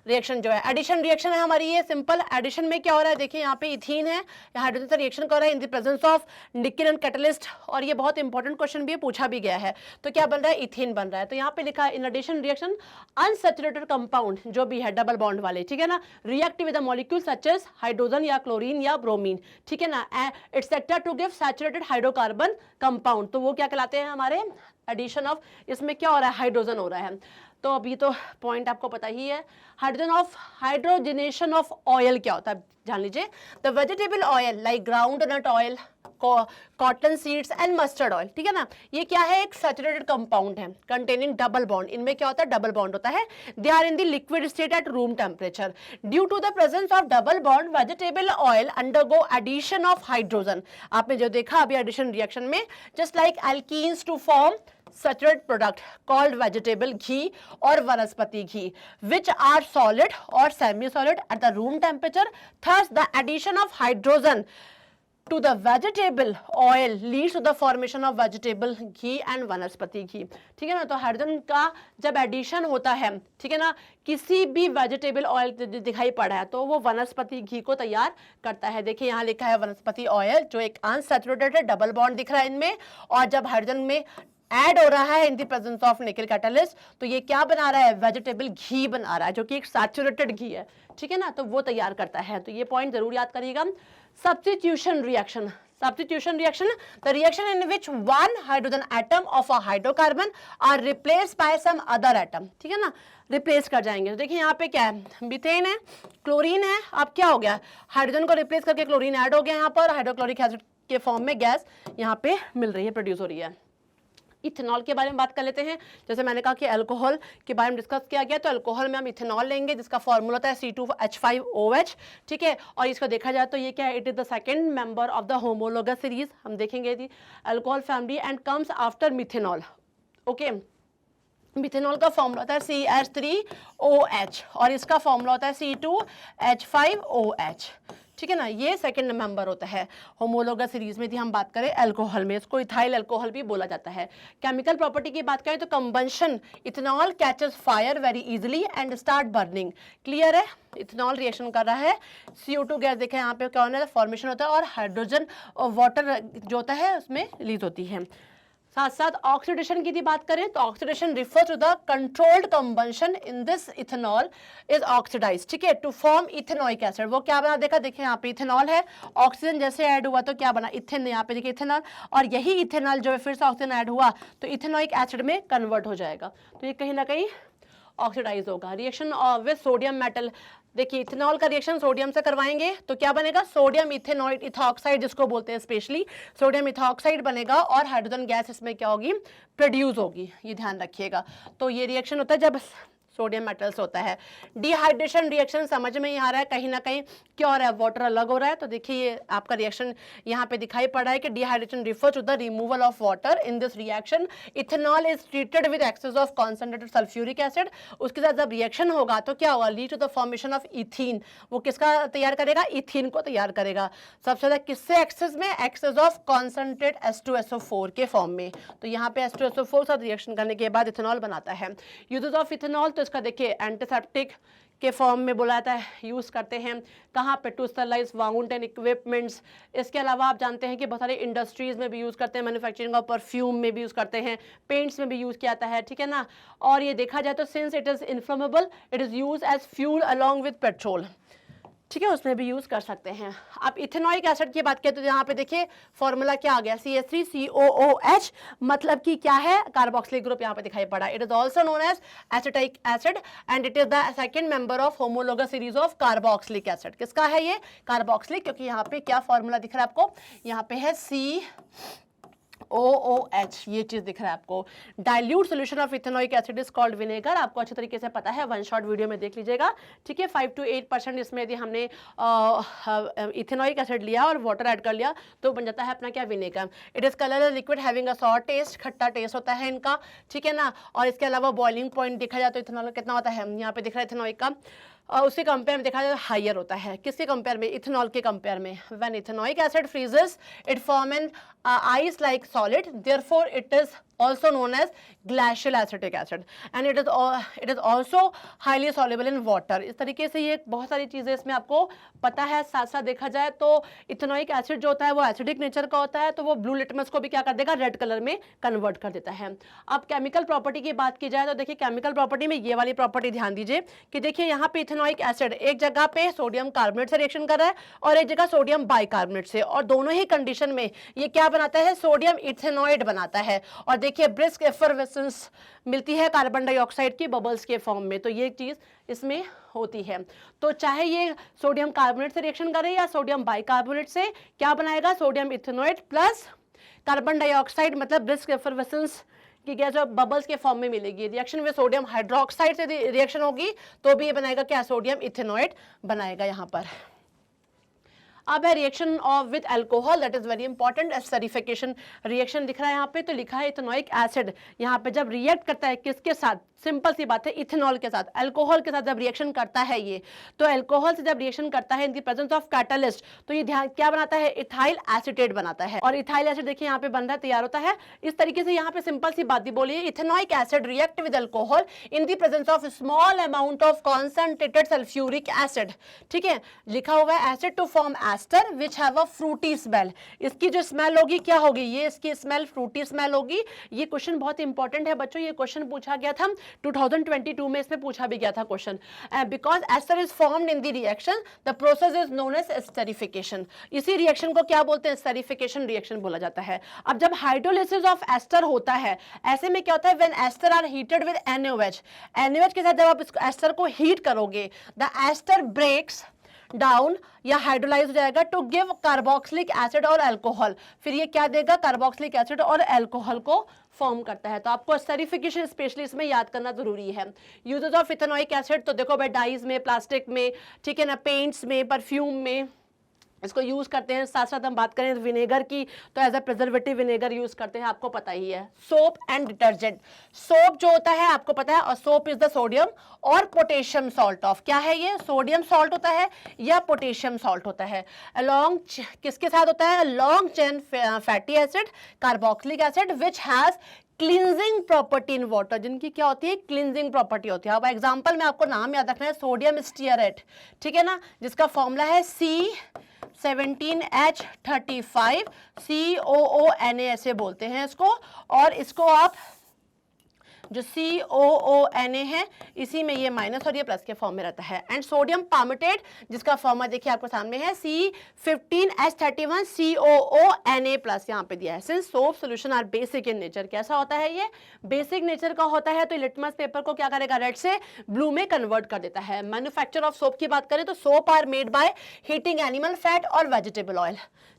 रिएक्शन जो है एडिशन रिएक्शन है हमारी, ये सिंपल एडिशन में क्या हो रहा है, देखिए यहाँ पे इथीन है, हाइड्रोजन से रिएक्शन कर रहा है इन the presence of nickel and catalyst, और ये बहुत इंपॉर्टेंट क्वेश्चन भी पूछा भी गया है। तो क्या बन रहा है, इथीन बन रहा है। तो यहाँ पे लिखा है in addition reaction unsaturated compound जो भी है डबल बॉन्ड वाले, ठीक है ना, react with the molecule such as hydrogen या क्लोरीन या ब्रोमीन, ठीक है ना, etcetera to give saturated hydrocarbon compound. तो वो क्या कहलाते हैं हमारे एडिशन ऑफ, इसमें क्या हो रहा है, हाइड्रोजन हो रहा है। तो अभी तो पॉइंट आपको पता ही है। हाइड्रोजनेशन ऑफ ऑयल क्या होता है जान लीजिए। The vegetable oil like ground nut oil, cotton seeds and mustard oil, ठीक है ना, ये क्या है, एक सैचुरेटेड कंपाउंड है कंटेनिंग डबल बॉन्ड। इनमें क्या होता है, डबल बॉन्ड होता है। They are in the liquid state at room temperature. Due to the presence of double bond vegetable oil undergo addition of hydrogen. आपने जो देखा अभी एडिशन रिएक्शन में, just like alkenes to form saturated product called vegetable ghee or vanaspati ghee, which are solid or semi-solid at the room temperature. Thus, the addition of hydrogen to the vegetable oil leads to the formation of vegetable ghee and वनस्पति घी। ठीक है ना, तो hydrogen का जब addition होता है, ठीक है ना, किसी भी वेजिटेबल ऑयल दिखाई पड़ा है तो वो वनस्पति घी को तैयार करता है। देखिए यहाँ लिखा है वनस्पति ऑयल, जो एक अनसैचुरेटेड है, डबल बॉन्ड दिख रहा है इनमें, और जब हाइड्रोजन में ऐड हो रहा है इन द प्रेजेंस ऑफ निकल कैटलिस्ट तो ये क्या बना रहा है, वेजिटेबल घी बना रहा है, जो कि एक सैचुरेटेड घी है। ठीक है ना, तो वो तैयार करता है। तो ये पॉइंट जरूर याद करिएगा। Substitution reaction, the reaction in which one hydrogen atom of a hydrocarbon are replaced by some other atom। ठीक है ना, रिप्लेस कर जाएंगे। तो देखिए यहाँ पे क्या है, मीथेन है, क्लोरीन है, अब क्या हो गया, हाइड्रोजन को रिप्लेस करके क्लोरीन ऐड हो गया यहाँ पर, हाइड्रोक्लोरिक एसिड के फॉर्म में गैस यहाँ पे मिल रही है, प्रोड्यूस हो रही है। इथेनॉल के बारे में बात कर लेते हैं। जैसे मैंने कहा कि अल्कोहल के बारे में डिस्कस किया गया, तो अल्कोहल में हम इथेनॉल लेंगे जिसका फॉर्मूला होता है C2H5OH। ठीक है, और इसको देखा जाए तो ये क्या है, it is the second member of the homologous series. हम देखेंगे जी alcohol family and comes after methanol. Okay, methanol का फॉर्मूला होता है CH3OH और इसका फॉर्मूला होता है C2H5OH। ठीक है ना, ये सेकंड मेंबर होता है होमोलोगस सीरीज में। यदि हम बात करें अल्कोहल में, इसको इथाइल अल्कोहल भी बोला जाता है। केमिकल प्रॉपर्टी की बात करें तो combustion, ethanol catches fire very easily and start burning. Clear है, इथेनॉल रिएक्शन कर रहा है, CO2 गैस देखें यहाँ पे क्या होना है, फॉर्मेशन होता है, और हाइड्रोजन और वाटर जो होता है उसमें रिलीज होती है। साथ साथ ऑक्सीडेशन की बात करें तो oxidation refer to the controlled combustion in this ethanol is oxidise. ठीक है, टू फॉर्म इथेनोइक एसिड। वो क्या बना, देखा, देखिए यहाँ पे इथेनॉल है, ऑक्सीजन जैसे ऐड हुआ तो क्या बना, इथेन। यहाँ पे देखिए इथेनॉल, और यही इथेनॉल जो है फिर से ऑक्सीजन ऐड हुआ तो इथेनोइक एसिड में कन्वर्ट हो जाएगा। तो ये कहीं ना कहीं ऑक्सीडाइज होगा। रिएक्शन विद सोडियम मेटल, देखिए इथेनॉल का रिएक्शन सोडियम से करवाएंगे तो क्या बनेगा, सोडियम इथेनॉइड इथॉक्साइड जिसको बोलते हैं, स्पेशली सोडियम इथॉक्साइड बनेगा, और हाइड्रोजन गैस इसमें क्या होगी, प्रोड्यूस होगी। ये ध्यान रखिएगा। तो ये रिएक्शन होता है जब सोडियम मेटल्स होता है। डिहाइड्रेशन रिएक्शन समझ में ही आ रहा है, कहीं ना कहीं क्या हो रहा है, वाटर अलग हो रहा है। तो देखिए ये आपका रिएक्शन यहाँ पे दिखाई पड़ रहा है कि dehydration refer to the removal of water in this reaction. Ethanol is treated with excess of concentrated sulphuric acid. उसके साथ जब रिएक्शन होगा तो क्या होगा, lead to the formation of ethene. वो किसका तैयार करेगा, इथीन को तैयार करेगा। सबसे ज्यादा किससे एक्सेस में, एक्सेस ऑफ कॉन्सेंट्रेट H2SO4 के फॉर्म में। तो यहाँ पे H2SO4 साथ रिएक्शन करने के बाद इथेनॉल बनाता है। यूजेस ऑफ इथेनॉल, तो इसका देखिए एंटीसेप्टिक के फॉर्म में बोला जाता है, यूज करते हैं कहाँ पे, to sterilise wound and equipments. इसके अलावा आप जानते हैं कि बहुत सारे इंडस्ट्रीज में भी यूज करते हैं, मैन्युफैक्चरिंग ऑफ परफ्यूम में भी यूज करते हैं, पेंट्स में भी यूज किया जाता है। ठीक है ना, और ये देखा जाए तो since it is inflammable it is use as fuel along with petrol. ठीक है, उसमें भी यूज कर सकते हैं। आप इथेनोइक एसिड की बात करें तो यहाँ पे देखिए फॉर्मूला क्या आ गया, CH3COOH, मतलब कि क्या है, कार्बोक्सिलिक ग्रुप यहाँ पे दिखाई पड़ा। It is also known as acetic acid and it is the second member of homologous series of carboxylic acid. किसका है ये, कार्बोक्सिलिक, क्योंकि यहाँ पे क्या फॉर्मूला दिख रहा है आपको, यहाँ पे है COOH, ये चीज दिख रहा है आपको। Dilute solution of ethanoic acid is called vinegar. आपको अच्छे तरीके से पता है, वन शॉट वीडियो में देख लीजिएगा। ठीक है, 5 to 8% इसमें यदि हमने इथेनोइक एसिड लिया और वाटर ऐड कर लिया तो बन जाता है अपना क्या, vinegar. It is colour liquid having a sour taste, खट्टा टेस्ट होता है इनका। ठीक है ना, और इसके अलावा बॉइलिंग पॉइंट देखा जाए तो इथेनॉल कितना होता है, यहाँ पे दिख रहा है इथेनोइक का, उसके कंपेयर में देखा जाए हायर होता है। किसके कंपेयर में, इथेनॉल के कंपेयर में। When ethanoic acid freezes it form an ice like solid, therefore it is also known as glacial acetic acid and it is also highly soluble in water। इस तरीके से ये बहुत सारी चीजें इसमें आपको पता है। साथ साथ देखा जाए तो इथेनोइक एसिड जो होता है वो एसिडिक नेचर का होता है, तो वो ब्लू लिटमस को भी क्या कर देगा, रेड कलर में कन्वर्ट कर देता है। अब केमिकल प्रॉपर्टी की बात की जाए तो देखिए केमिकल प्रॉपर्टी में ये वाली प्रॉपर्टी ध्यान दीजिए कि देखिए यहाँ पे इथेनोइक एसिड एक जगह पे सोडियम कार्बोनेट से रिएक्शन कर रहा है और एक जगह सोडियम बाइकार्बोनेट से, और दोनों ही कंडीशन में ये क्या बनाता है, सोडियम इथेनॉइड बनाता है। और देखिए ब्रिस्क एफरवेसेंस मिलती है कार्बन डाइऑक्साइड की बबल्स के फॉर्म में, तो ये चीज इसमें होती है। तो चाहे ये सोडियम कार्बोनेट से रिएक्शन करे या सोडियम बाइकार्बोनेट से, क्या बनाएगा, sodium ethanoid plus carbon dioxide, मतलब ब्रिस्क एफरवेसेंस की गैस जो बबल्स के फॉर्म में मिलेगी। रिएक्शन में सोडियम हाइड्रोक्साइड से रिएक्शन होगी तो भी ये बनाएगा क्या, सोडियम इथेनॉइड बनाएगा यहाँ पर। अब है reaction of with alcohol, that is very important, esterification reaction दिख रहा है यहाँ पे, तो लिखा है इथेनोइक एसिड यहाँ पे जब रिएक्ट करता है किसके साथ, सिंपल सी बात है इथेनॉल के साथ, अल्कोहल के साथ जब रिएक्शन करता है ये, तो अल्कोहल से जब रिएक्शन करता है इन द प्रेजेंस ऑफ कैटलिस्ट, तो ये ध्यान क्या बनाता है, इथाइल एसीटेट बनाता है, और इथाइल एसिड देखिए यहाँ पे बन रहा है, तैयार होता है। इस तरीके से यहाँ पे सिंपल सी बात बोलिए, ethanoic acid react with alcohol in the presence of small amount of concentrated sulphuric acid, ठीक है, लिखा हुआ है acid to form ester which have a fruity smell, इसकी जो स्मेल होगी क्या होगी, ये इसकी स्मेल फ्रूटी स्मेल होगी। ये क्वेश्चन बहुत इंपॉर्टेंट है बच्चों, ये क्वेश्चन पूछा गया था 2022 में, इसमें पूछा भी गया था question, because ester is formed in the reaction the process is known as esterification, इसी रिएक्शन को क्या बोलते हैं, एस्टरिफिकेशन रिएक्शन बोला जाता है। अब जब हाइड्रोलिसिस ऑफ एस्टर होता है, ऐसे में क्या होता है, when ester are heated with NaOH, NaOH के साथ जब आप इसको एस्टर को हीट करोगे, द एस्टर ब्रेक्स डाउन या हाइड्रोलाइज हो जाएगा टू गिव कार्बोक्सिलिक एसिड और अल्कोहल, फिर ये क्या देगा, कार्बोक्सिलिक एसिड और अल्कोहल को फॉर्म करता है। तो आपको एस्टरिफिकेशन स्पेशली इसमें याद करना जरूरी है। यूजेस ऑफ इथेनोइक एसिड तो देखो भाई, डाइज में, प्लास्टिक में, ठीक है ना, पेंट्स में, परफ्यूम में इसको यूज करते हैं। साथ साथ हम बात करें विनेगर की, तो as a preservative vinegar use करते हैं, आपको पता ही है। सोप एंड डिटर्जेंट, सोप जो होता है आपको पता है, और सोप इज द सोडियम और पोटेशियम सॉल्ट ऑफ, क्या है ये, सोडियम सॉल्ट होता है या पोटेशियम सॉल्ट होता है, अलोंग किसके साथ होता है, long chain fatty acid, carboxylic acid which has cleansing property in water, जिनकी क्या होती है, क्लींजिंग प्रॉपर्टी होती है। अब एग्जांपल में आपको नाम याद रखना है, सोडियम स्टीयरेट, ठीक है ना, जिसका फॉर्मूला है C17H35 COONA ऐसे बोलते हैं इसको, और इसको आप जो COONA है इसी में ये माइनस और ये प्लस के फॉर्म में रहता है। एंड सोडियम पामेटेट जिसका फॉर्मूला देखिए आपको सामने है C15H31 COONA प्लस यहाँ पे दिया है। Since soap solution are basic in nature, कैसा होता है ये, बेसिक नेचर का होता है, तो लिटमस पेपर को क्या करेगा, रेड से ब्लू में कन्वर्ट कर देता है। मैन्युफैक्चर ऑफ सोप की बात करें तो soap are made by heating animal fat और वेजिटेबल ऑयल,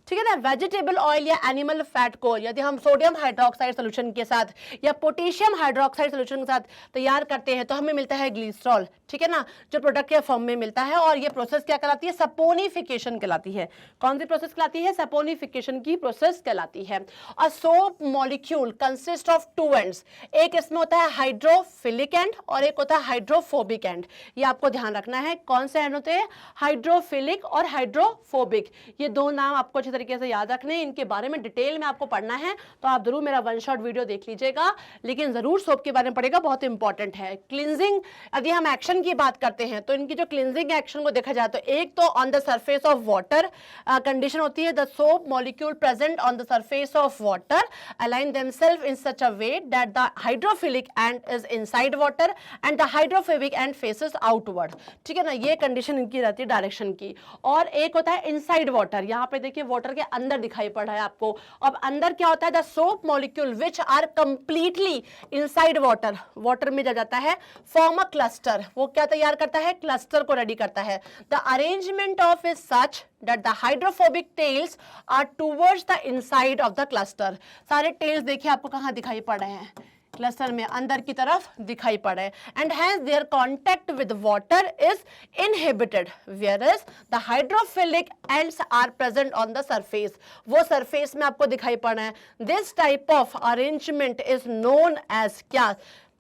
ठीक है ना, वेजिटेबल ऑयल या एनिमल फैट को यदि हम सोडियम हाइड्रोक्साइड सोल्यूशन के साथ या पोटेशियम हाइड्रोक्साइड सोल्यूशन के साथ तैयार करते हैं तो हमें मिलता है ग्लिसरॉल, ठीक है ना, जो प्रोडक्ट के फॉर्म में मिलता है। और ये प्रोसेस क्या कहलाती है, सपोनिफिकेशन कहलाती है। कौन सी प्रोसेस कहलाती है, सपोनिफिकेशन की प्रोसेस कहलाती है। और soap molecule consist of two ends, एक इसमें होता है हाइड्रोफिलिक एंड और एक होता है हाइड्रोफोबिक एंड, ये आपको ध्यान रखना है। कौन से एंड होते हैं, हाइड्रोफिलिक और हाइड्रोफोबिक, ये दो नाम आपको अच्छी तरीके से याद रखने, इनके बारे में डिटेल में आपको पढ़ना है तो आप जरूर मेरा वन शॉट वीडियो देख लीजिएगा, लेकिन जरूर सोप के बारे में पढ़ेगा, बहुत इंपॉर्टेंट है। क्लींजिंग, यदि हम एक्शन की बात करते हैं तो इनकी जो क्लींजिंग एक्शन को देखा जाए तो एक तो on the surface of water condition होती है, the soap molecule present on the surface of water align themselves in such a way that the hydrophilic end is inside water and the hydrophobic end faces outward, ठीक है ना, ये condition इनकी रहती है direction की। और एक होता है इनसाइड वाटर, यहाँ पे देखिए वाटर के अंदर दिखाई पड़ रहा है आपको। अब अंदर क्या होता है, the soap molecule which are completely inside water, water में जा जाता है, फॉर्म अ क्लस्टर, वो क्या तैयार करता है, क्लस्टर को रेडी करता है। The arrangement of is such that the hydrophobic tails are towards the inside of the cluster, सारे टेल्स देखिए आपको कहाँ दिखाई पड़ रहे हैं, क्लस्टर में अंदर की तरफ दिखाई पड़ रहे हैं। End has their contact with water is inhibited whereas the hydrophilic ends are present on the surface, वो सरफेस में आपको दिखाई पड़ रहे हैं। This type of arrangement is known as क्या,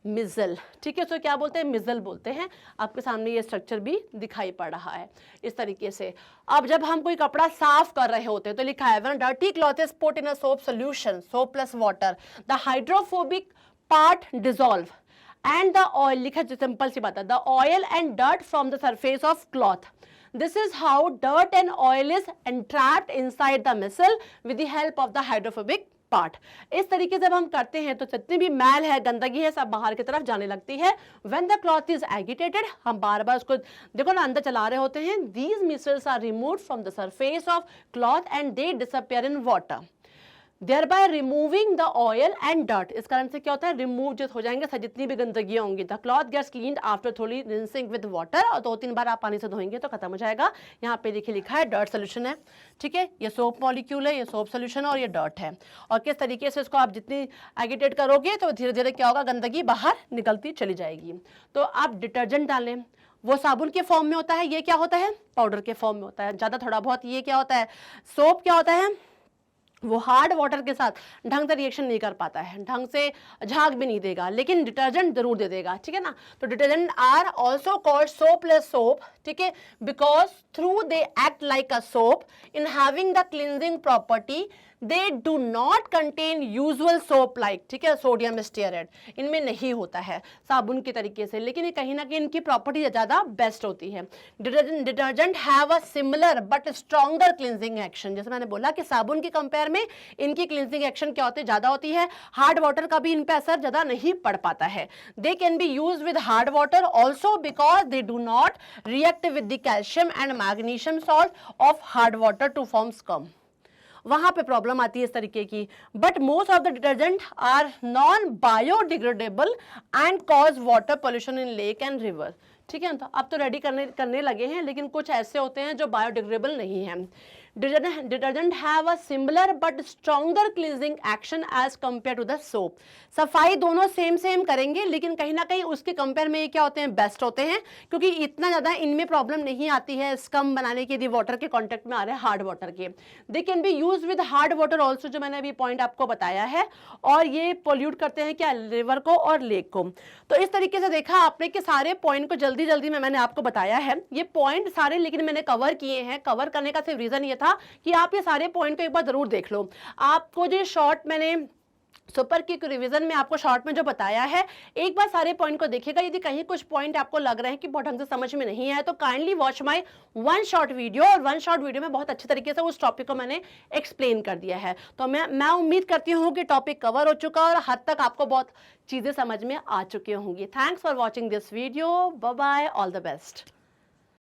मिजल, ठीक है, तो क्या बोलते हैं, मिजल बोलते हैं। आपके सामने ये स्ट्रक्चर भी दिखाई पड़ रहा है इस तरीके से। अब जब हम कोई कपड़ा साफ कर रहे होते हैं तो लिखा है when dirty cloth is put in a soap solution, soap plus water, the hydrophobic part dissolve and the oil, लिखा है सिंपल सी बात है, the oil and dirt from the surface of cloth, this is how dirt and oil is entrapped inside the micelle with the help of the hydrophobic part. इस तरीके से जब हम करते हैं तो जितनी भी मैल है, गंदगी है, सब बाहर की तरफ जाने लगती है। व्हेन द क्लॉथ इज एगिटेटेड, हम बार बार उसको देखो ना अंदर चला रहे होते हैं, these micelles are removed from the surface of cloth and they disappear in water, thereby removing the oil and dirt, इस कारण से क्या होता है, रिमूव जो हो जाएंगे जितनी भी गंदगी होंगी। The cloth gets cleaned after थोड़ी रिंसिंग विद वाटर, और 2-3 बार आप पानी से धोएंगे तो खत्म हो जाएगा। यहाँ पे देखिए लिखा है डर्ट सोल्यूशन है, ठीक है, ये सोप मॉलिक्यूल है, ये सोप सोल्यूशन और ये डर्ट है। और किस तरीके से इसको आप जितनी एगिटेट करोगे तो धीरे धीरे क्या होगा, गंदगी बाहर निकलती चली जाएगी। तो आप डिटर्जेंट डालें, वो साबुन के फॉर्म में होता है, ये क्या होता है, पाउडर के फॉर्म में होता है ज़्यादा थोड़ा बहुत। ये क्या होता है, सोप क्या होता है, वो हार्ड वाटर के साथ ढंग से रिएक्शन नहीं कर पाता है, ढंग से झाग भी नहीं देगा, लेकिन डिटर्जेंट जरूर दे देगा, ठीक है ना। तो detergent are also called soapless soap, ठीक है, because through they act like a soap in having the cleansing property, they do not contain usual soap like, ठीक है, सोडियम स्टेरॉइड इनमें नहीं होता है साबुन के तरीके से, लेकिन ये कहीं ना कहीं इनकी प्रॉपर्टी ज़्यादा बेस्ट होती है। Detergent have a similar but stronger cleansing action, जैसे मैंने बोला कि साबुन की कंपेयर में इनकी क्लिनजिंग एक्शन क्या होती है, ज़्यादा होती है, हार्ड वाटर का भी इन पर असर ज़्यादा नहीं पड़ पाता है। They can be use with hard water also because they do not react with the calcium and magnesium salt of hard water to form scum, वहां पे प्रॉब्लम आती है इस तरीके की। But most of the detergent are non biodegradable and cause water pollution in lake and river, ठीक है। तो अब तो रेडी करने लगे हैं, लेकिन कुछ ऐसे होते हैं जो बायोडिग्रेडेबल नहीं है। Detergent have a similar but stronger cleansing action as compare to the soap, सफाई दोनों सेम करेंगे, लेकिन कहीं ना कहीं उसके कंपेयर में ये क्या होते हैं, बेस्ट होते हैं, क्योंकि इतना ज़्यादा इनमें प्रॉब्लम नहीं आती है स्कम बनाने की यदि वाटर के कॉन्टेक्ट में आ रहे हैं हार्ड वाटर के। दे can be use with hard water also, जो मैंने अभी पॉइंट आपको बताया है, और ये पोल्यूट करते हैं क्या, रिवर को और लेक को। तो इस तरीके से देखा आपने कि सारे पॉइंट को जल्दी में मैंने आपको बताया है, ये पॉइंट सारे लेकिन मैंने कवर किए हैं। कवर करने का सिर्फ रीजन ये था कि आप ये सारे पॉइंट को एक बार जरूर देख लो। आपको जो शॉर्ट मैंने सुपर की रिवीजन में आपको शॉर्ट में जो बताया है, एक बार सारे पॉइंट को देखिएगा। यदि कहीं कुछ पॉइंट आपको लग रहे हैं कि बहुत ढंग से समझ में नहीं आया, तो kindly watch my one short video, और वन शॉर्ट वीडियो में बहुत अच्छे तरीके से उस टॉपिक को मैंने एक्सप्लेन कर दिया है। तो मैं उम्मीद करती हूँ कि टॉपिक कवर हो चुका और हद तक आपको बहुत चीजें समझ में आ चुकी होंगी। Thanks for watching this video, bye bye, all the best.